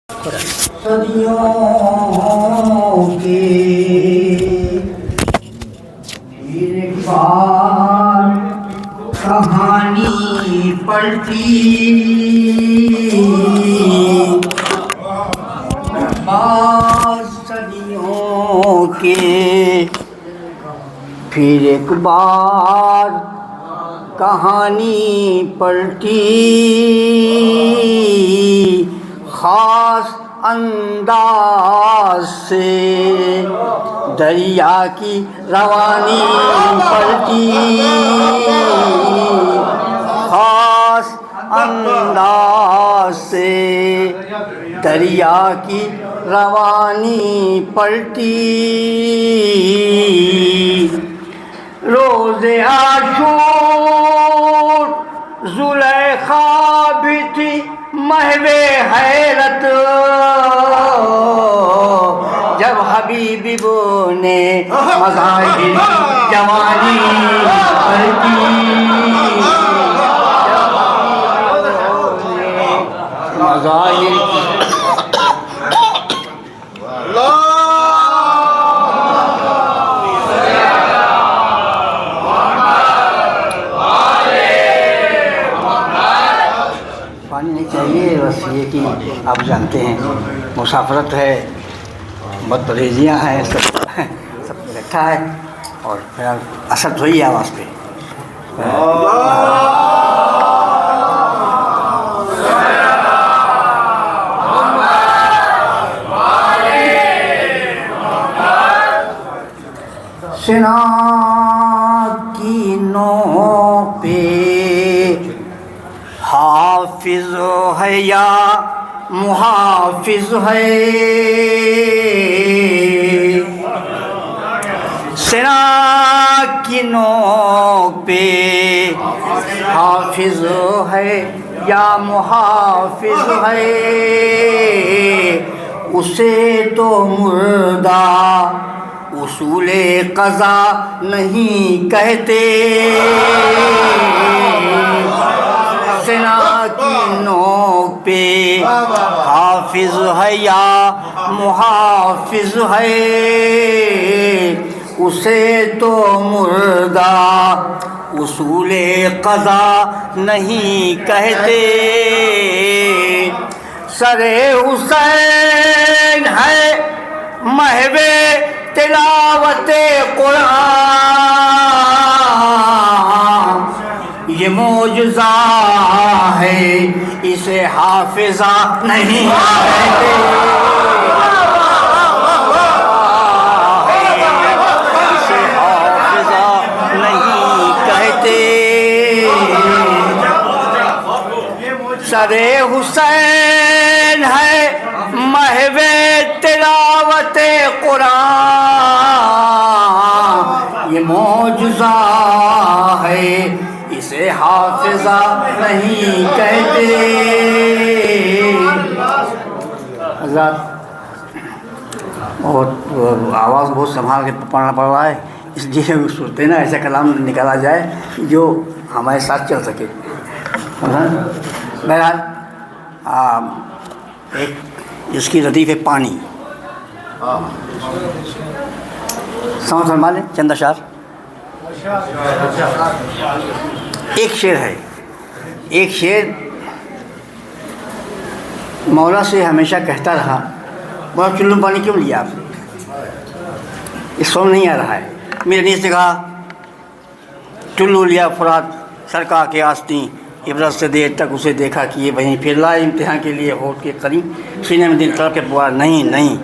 صدیوں کے ایک بار کہانی پلٹی، بعض صدیوں کے پھر ایک بار کہانی پلٹی، خاص انداز سے دریا کی روانی پلٹی، خاص انداز سے دریا کی روانی پلٹی، روز عاشور زلیخا بھی تھی محو حیرت، جب حبیبی بو نے مظاہر جوانی پلٹی، مظاہر پانی نہیں چاہیے، بس یہ کہ آپ جانتے ہیں مسافرت ہے، بد پرہیزیاں ہیں، سب اکٹھا ہے، اور پھر اثر تو ہی ہے آواز پہ۔ سنا کی نو پہ حافظ ہے یا محافظ ہے، سنا کی نو پہ حافظ ہے یا محافظ ہے، اسے تو مردہ اصول قضا نہیں کہتے، سنا کی نوک پہ حافظ ہے یا محافظ ہے، اسے تو مردہ اصول قضا نہیں کہتے، سر حسین ہے محو تلاوت قرآن، یہ معجزہ ہے اسے حافظہ نہیں کہتے، اسے حافظہ نہیں کہتے، سر حسین ہے محو تلاوت قرآن، یہ معجزہ ہے اسے حافظہ نہیں کہتے۔ حضرات آواز بہت سنبھال کے پڑھنا پڑ رہا ہے، اس لیے سوچتے ہیں نا ایسا کلام نکالا جائے جو ہمارے ساتھ چل سکے۔ بہرحال ایک اس کی لطیف ہے پانی، سمجھ فرما لیں چند اشعار۔ ایک شعر ہے، ایک شعر مولا سے ہمیشہ کہتا رہا، مولا چلو پانی کیوں لیا آپ نے، یہ سون نہیں آ رہا ہے، میرے نیز سے کہا چلو لیا فرات سرکا کے آستین، عبرت سے دیر تک اسے دیکھا کہ یہ وہیں پھر لائے امتحان کے لیے ہونٹ کے قریب، سینے میں دل تڑپ کے پکارا نہیں نہیں،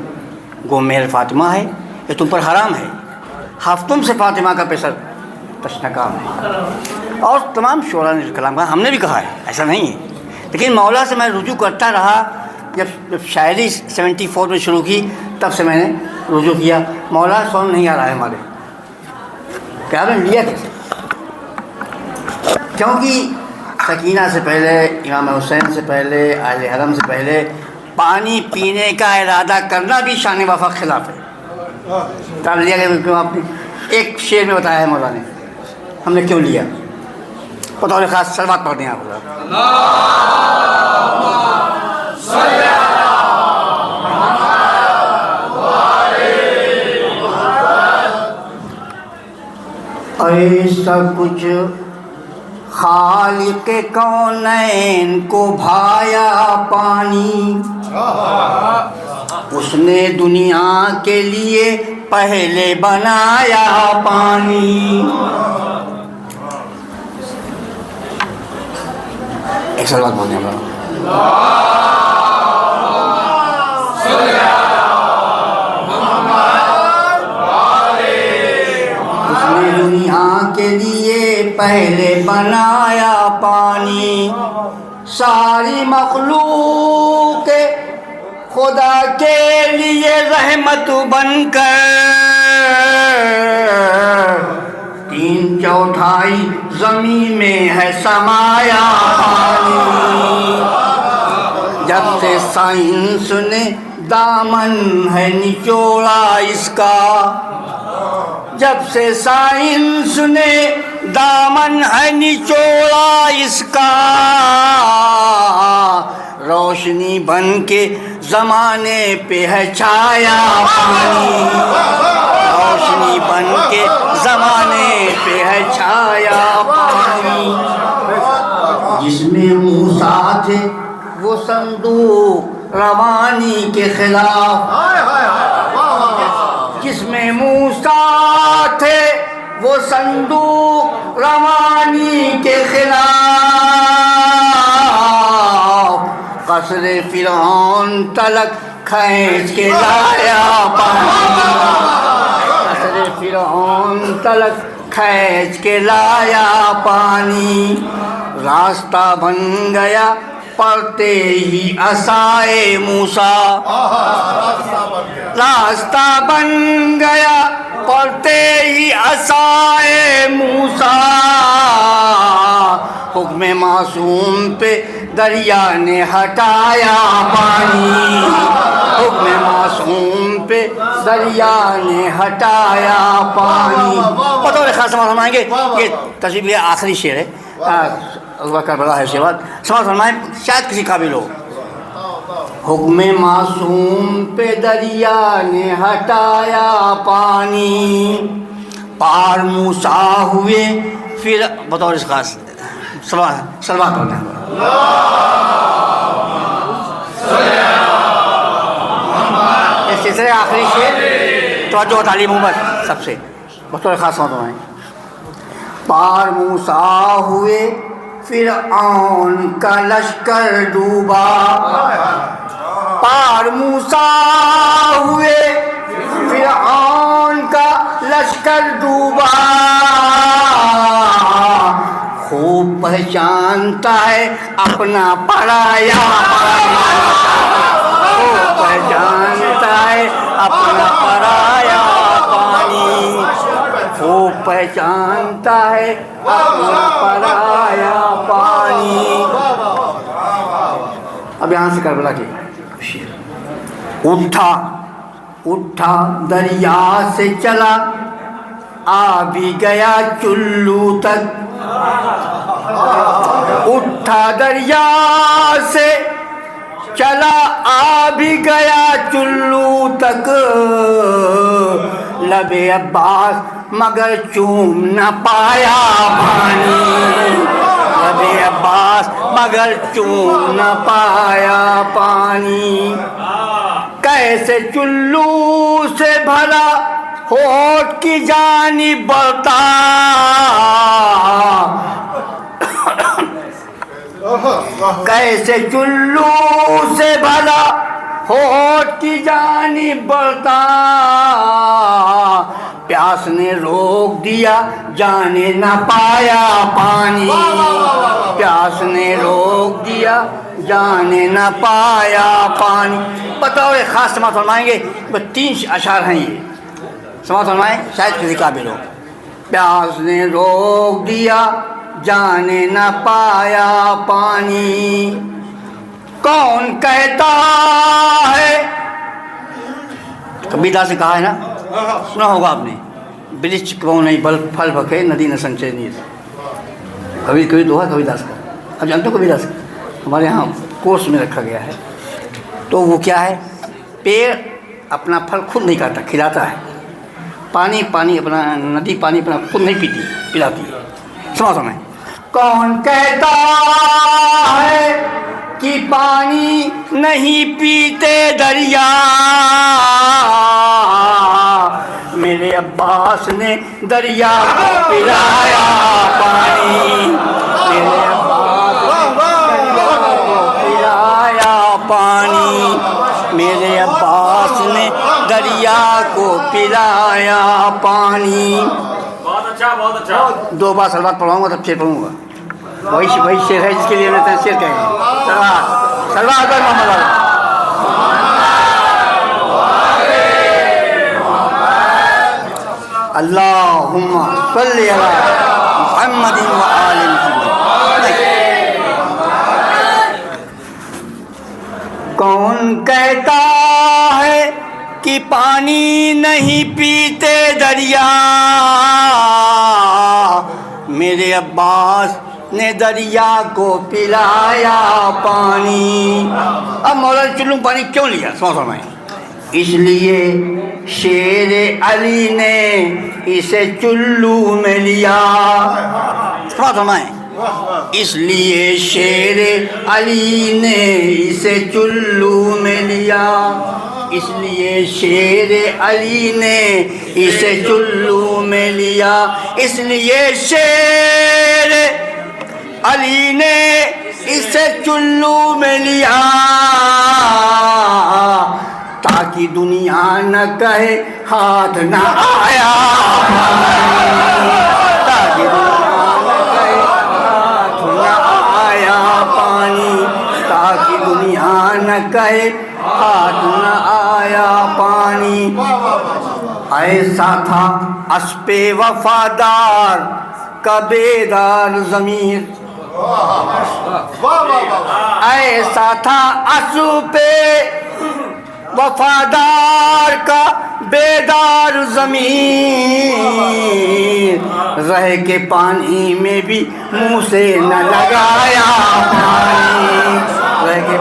گو مہر فاطمہ ہے یہ تم پر حرام ہے، ہفتم سے فاطمہ کا پیسر تشنہ کام ہے، اور تمام شعراء نے کلام کہا، ہم نے بھی کہا ہے، ایسا نہیں ہے، لیکن مولا سے میں رجوع کرتا رہا، جب شاعری 74 میں شروع کی تب سے میں نے رجوع کیا، مولا سون نہیں آ رہا ہے ہمارے، کیا نے لیا کیسے، کیونکہ سکینہ سے پہلے، امام حسین سے پہلے، اہل حرم سے پہلے پانی پینے کا ارادہ کرنا بھی شان وفاق خلاف ہے، تب لیا گیا کیوں آپ نے، ایک شعر میں بتایا ہے مولا نے ہم نے کیوں لیا، بطور خاص سلوات پڑھ دیں آپ۔ سب کچھ خالق کونین کو بھایا پانی، اس نے دنیا کے لیے پہلے بنایا پانی۔ ایک سال بات بولتے ہیں اس نے دنیا کے لیے پہلے بنایا پانی، ساری مخلوق خدا کے لیے رحمت بن کر 3/4 زمین میں ہے سمایا پانی۔ جب سے سائنس نے دامن ہے نچوڑا اس کا، جب سے سائنس نے دامن ہے نچوڑا اس کا، روشنی بن کے زمانے پہ ہے چھایا پانی، روشنی بن کے زمانے پہ ہے چھایا پانی۔ جس میں موسیٰ تھے وہ صندوق روانی کے خلاف، جس میں موسیٰ تھے وہ صندوق روانی کے خلاف، قصر فرعون تلک کھینچ کے لایا پانی، قصر فرعون تلک کھینچ کے لایا پانی۔ راستہ بن گیا پڑھتے ہی عصائے موسیٰ، راستہ بن گیا پڑھتے ہی عصائے موسیٰ، حکم معصوم پہ دریا نے ہٹایا پانی، حکم معصوم پہ دریا نے ہٹایا پانی۔ بطور خاص سماعت فرمائیں گے، یہ تشریح یہ آخری شعر ہے، کربلا ہے شعر، سماعت فرمائیں شاید کسی قابل ہو۔ حکم معصوم پہ دریا نے ہٹایا پانی، پار موسیٰ ہوئے پھر بطور خاص سلوات ہوتا ہے۔ اس سلسلے آخری شعر توجہ تعلیم امت سب سے بطور خاص فرمائیں۔ پار موسیٰ ہوئے فرعون کا لشکر ڈوبا، پار موسیٰ ہوئے فرعون کا لشکر ڈوبا، خوب پہچانتا ہے اپنا پرایا پانی، خوب پہچانتا ہے اپنا پرایا پانی، خوب پہچانتا ہے اپنا پرایا پانی۔ اب یہاں سے کربلا کی شعر۔ اٹھا اٹھا دریا سے چلا آ بھی گیا چلو تک، اٹھا دریا سے چلا آ بھی گیا چلو تک، لب عباس مگر چوم نہ پایا پانی، لب عباس مگر چوم نہ پایا پانی۔ کیسے چلو سے بھلا ہوٹ کی جانب بڑھتا، کیسے چلو سے بھلا ہوٹ کی جانب بڑھتا، پیاس نے روک دیا جانے نہ پایا پانی، پیاس نے روک دیا جانے نہ پایا پانی۔ بطور خاص سماعت فرمائیں گے، 3 اشعار ہیں یہ، سماعت فرمائیں شاید کسی قابل ہو۔ پیاس نے روک دیا جانے نہ پایا پانی، کون کہتا ہے، کبھی دا سے کہا ہے نا، سنا ہوگا آپ نے، بلچ کو نہیں بل پھل پھکے ندی نہ سنچے نیز، کبھی کبھی دوہا کبھی داس کا، اب جانتے ہو کبھی داس کا ہمارے یہاں کورس میں رکھا گیا ہے۔ تو وہ کیا ہے، پیڑ اپنا پھل خود نہیں کاٹتا، کھلاتا ہے، پانی اپنا ندی پانی اپنا خود نہیں پلاتی ہے. سمجھ کون کہتا ہے کہ پانی نہیں پیتے دریا؟ میرے عباس نے دریا کو پلایا پانی. میرے عباس میرے عباس نے دریا کو پلایا پانی. بہت اچھا. 2 بار سلوات پڑھاؤں گا تب شعر پڑھوں گا. وہی شعر ہے جس کے لیے میں شعر کہیں گے. سلوات پر محمد علی. اللہم صلی علی محمد و آل محمد. کون کہتا ہے کہ پانی نہیں پیتے دریا؟ میرے عباس نے دریا کو پلایا پانی. اب مولانا چلو پانی کیوں لیا؟ سمجھیں. اس لیے شیر علی نے اسے چلو میں لیا. سمجھیں. اس لیے شیر علی نے اسے چلو میں لیا. اس لیے شیر علی نے اسے چلو میں لیا. اس لیے شیر علی نے اسے چلو میں لیا تاکہ دنیا نہ کہے ہاتھ نہ آیا. تاکہ دنیا نہ کہے ہاتھ نہ آیا پانی. ایسا تھا اسپِ وفادار کا بیدار ضمیر. ایسا تھا اسپِ وفادار کا بیدار ضمیر. رہ کے پانی میں بھی منہ سے نہ لگایا پانی. رہ کے